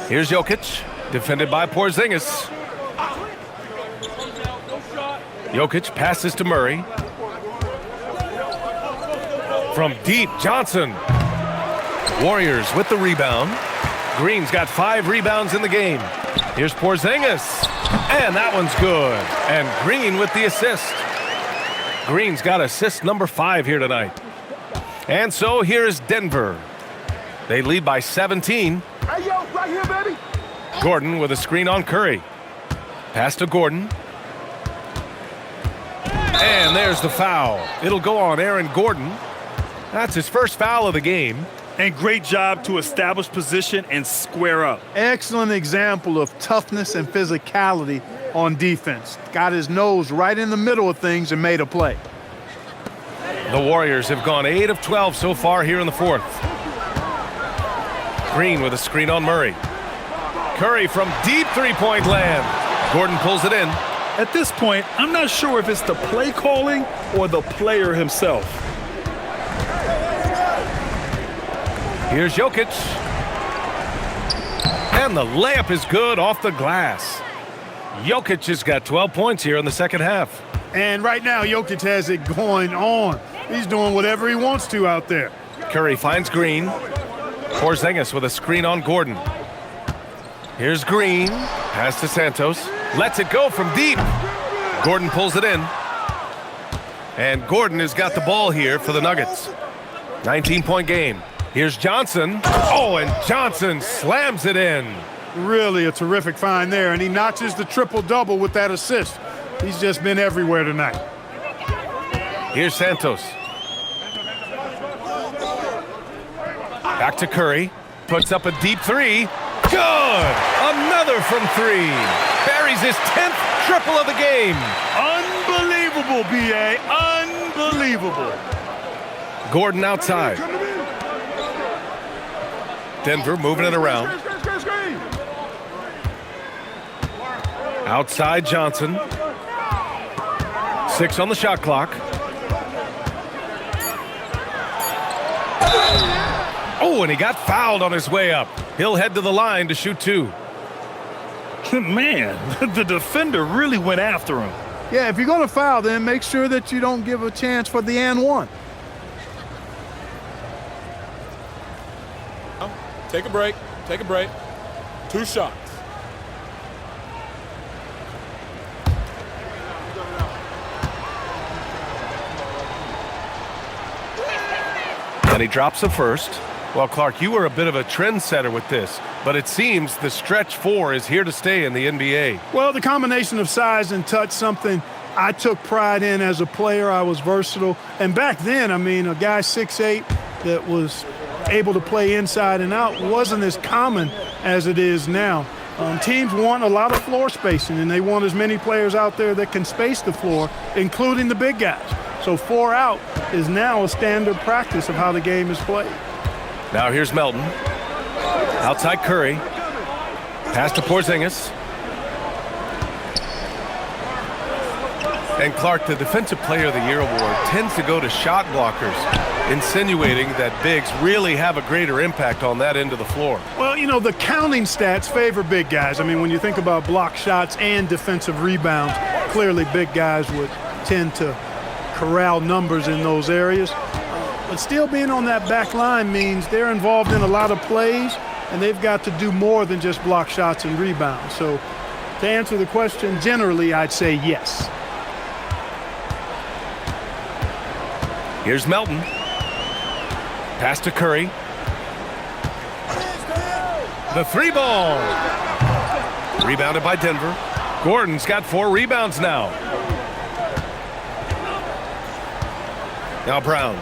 Here's Jokic. Defended by Porzingis. Jokic passes to Murray. From deep, Johnson. Warriors with the rebound. Green's got 5 rebounds in the game. Here's Porzingis. And that one's good. And Green with the assist. Green's got assist number 5 here tonight. And so here's Denver. They lead by 17. Hey, yo, right here, baby. Gordon with a screen on Curry. Pass to Gordon. And there's the foul. It'll go on Aaron Gordon. That's his first foul of the game. And great job to establish position and square up. Excellent example of toughness and physicality on defense. Got his nose right in the middle of things and made a play. The Warriors have gone 8 of 12 so far here in the fourth. Green with a screen on Murray. Curry from deep three-point land. Gordon pulls it in. At this point, I'm not sure if it's the play calling or the player himself. Here's Jokic. And the layup is good off the glass. Jokic has got 12 points here in the second half. And right now, Jokic has it going on. He's doing whatever he wants to out there. Curry finds Green. Porzingis with a screen on Gordon. Here's Green. Pass to Santos. Lets it go from deep. Gordon pulls it in. And Gordon has got the ball here for the Nuggets. 19-point game. Here's Johnson. Oh, and Johnson slams it in. Really a terrific find there, and he notches the triple-double with that assist. He's just been everywhere tonight. Here's Santos. Back to Curry. Puts up a deep three. Good! Another from 3. Buries his 10th triple of the game. Unbelievable, B.A. Unbelievable. Gordon outside. Denver moving it around. Outside Johnson. 6 on the shot clock. Oh, and he got fouled on his way up. He'll head to the line to shoot 2. Man, the defender really went after him. Yeah, if you're going to foul, then make sure that you don't give a chance for the and one. Take a break. Take a break. 2 shots. And he drops the first. Well, Clark, you were a bit of a trendsetter with this, but it seems the stretch 4 is here to stay in the NBA. Well, the combination of size and touch, something I took pride in as a player. I was versatile. And back then, I mean, a guy 6'8" that was able to play inside and out wasn't as common as it is now. Teams want a lot of floor spacing, and they want as many players out there that can space the floor, including the big guys. So 4 out is now a standard practice of how the game is played. Now here's Melton. Outside Curry. Pass to Porzingis. And Clark, the Defensive Player of the Year award tends to go to shot blockers, insinuating that bigs really have a greater impact on that end of the floor. Well, you know, the counting stats favor big guys. I mean, when you think about block shots and defensive rebounds, clearly big guys would tend to corral numbers in those areas. But still being on that back line means they're involved in a lot of plays, and they've got to do more than just block shots and rebounds. So to answer the question, generally, I'd say yes. Here's Melton. Pass to Curry. The 3 ball. Rebounded by Denver. Gordon's got 4 rebounds now. Now Brown.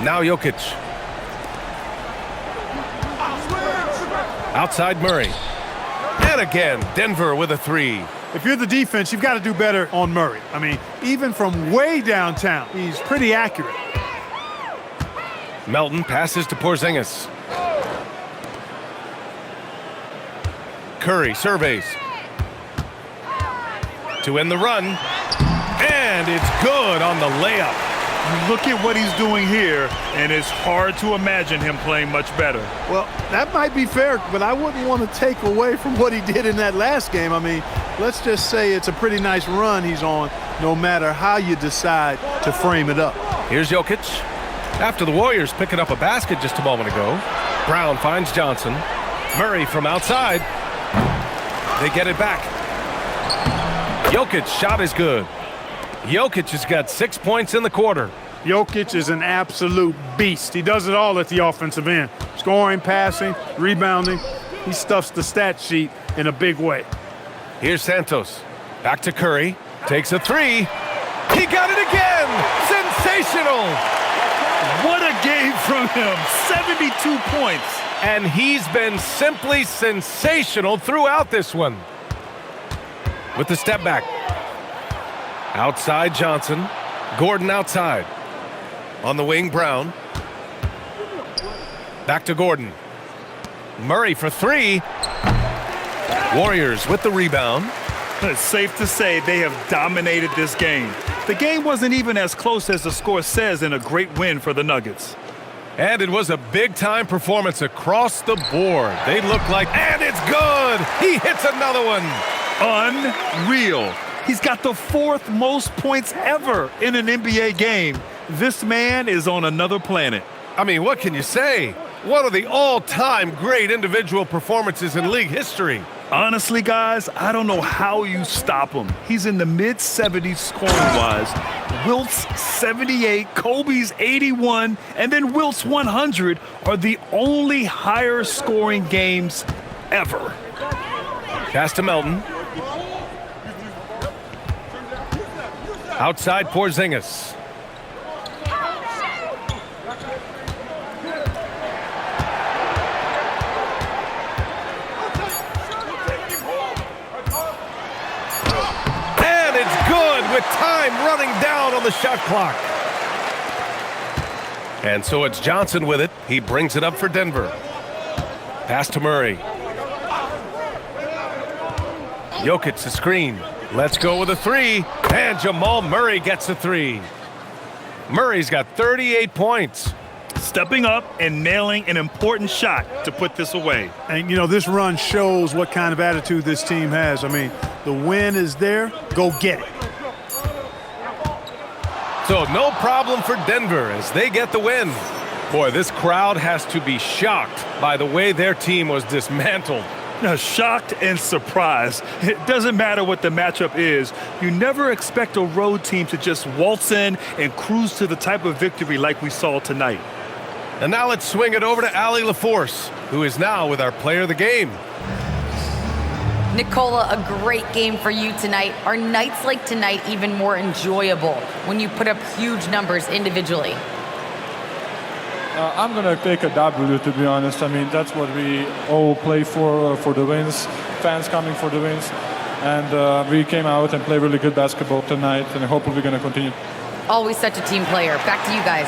Now Jokic. Outside Murray. And again, Denver with a 3. If you're the defense, you've got to do better on Murray. I mean, even from way downtown, he's pretty accurate. Melton passes to Porzingis. Curry surveys. To end the run. And it's good on the layup. Look at what he's doing here, and it's hard to imagine him playing much better. Well, that might be fair, but I wouldn't want to take away from what he did in that last game. I mean, let's just say it's a pretty nice run he's on, no matter how you decide to frame it up. Here's Jokic. After the Warriors picking up a basket just a moment ago, Brown finds Johnson. Murray from outside. They get it back. Jokic's shot is good. Jokic has got 6 points in the quarter. Jokic is an absolute beast. He does it all at the offensive end. Scoring, passing, rebounding. He stuffs the stat sheet in a big way. Here's Santos. Back to Curry. Takes a 3. He got it again! Sensational! What a game from him. 72 points. And he's been simply sensational throughout this one. With the step back. Outside Johnson. Gordon outside. On the wing, Brown. Back to Gordon. Murray for 3. Warriors with the rebound. It's safe to say they have dominated this game. The game wasn't even as close as the score says in a great win for the Nuggets. And it was a big-time performance across the board. They look like, and it's good! He hits another one! Unreal. He's got the 4th most points ever in an NBA game. This man is on another planet. I mean, what can you say? One of the all-time great individual performances in league history. Honestly, guys, I don't know how you stop him. He's in the mid-70s scoring-wise. Wilt's 78, Kobe's 81, and then Wilt's 100 are the only higher-scoring games ever. Pass to Melton. Outside Porzingis. And it's good with time running down on the shot clock. And so it's Johnson with it. He brings it up for Denver. Pass to Murray. Jokic the screen. Let's go with a 3. And Jamal Murray gets a 3. Murray's got 38 points. Stepping up and nailing an important shot to put this away. And, you know, this run shows what kind of attitude this team has. I mean, the win is there. Go get it. So no problem for Denver as they get the win. Boy, this crowd has to be shocked by the way their team was dismantled. Now, shocked and surprised. It doesn't matter what the matchup is. You never expect a road team to just waltz in and cruise to the type of victory like we saw tonight. And now let's swing it over to Allie LaForce, who is now with our player of the game. Nicola, a great game for you tonight. Are nights like tonight even more enjoyable when you put up huge numbers individually? I'm going to take a W, to be honest. I mean, that's what we all play for the wins, fans coming for the wins. And we came out and played really good basketball tonight, and hopefully we're going to continue. Always such a team player. Back to you guys.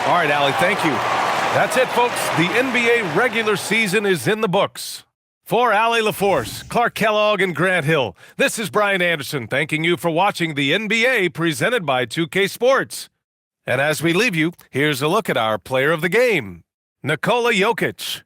All right, Allie, thank you. That's it, folks. The NBA regular season is in the books. For Allie LaForce, Clark Kellogg, and Grant Hill, this is Brian Anderson thanking you for watching the NBA presented by 2K Sports. And as we leave you, here's a look at our player of the game, Nikola Jokic.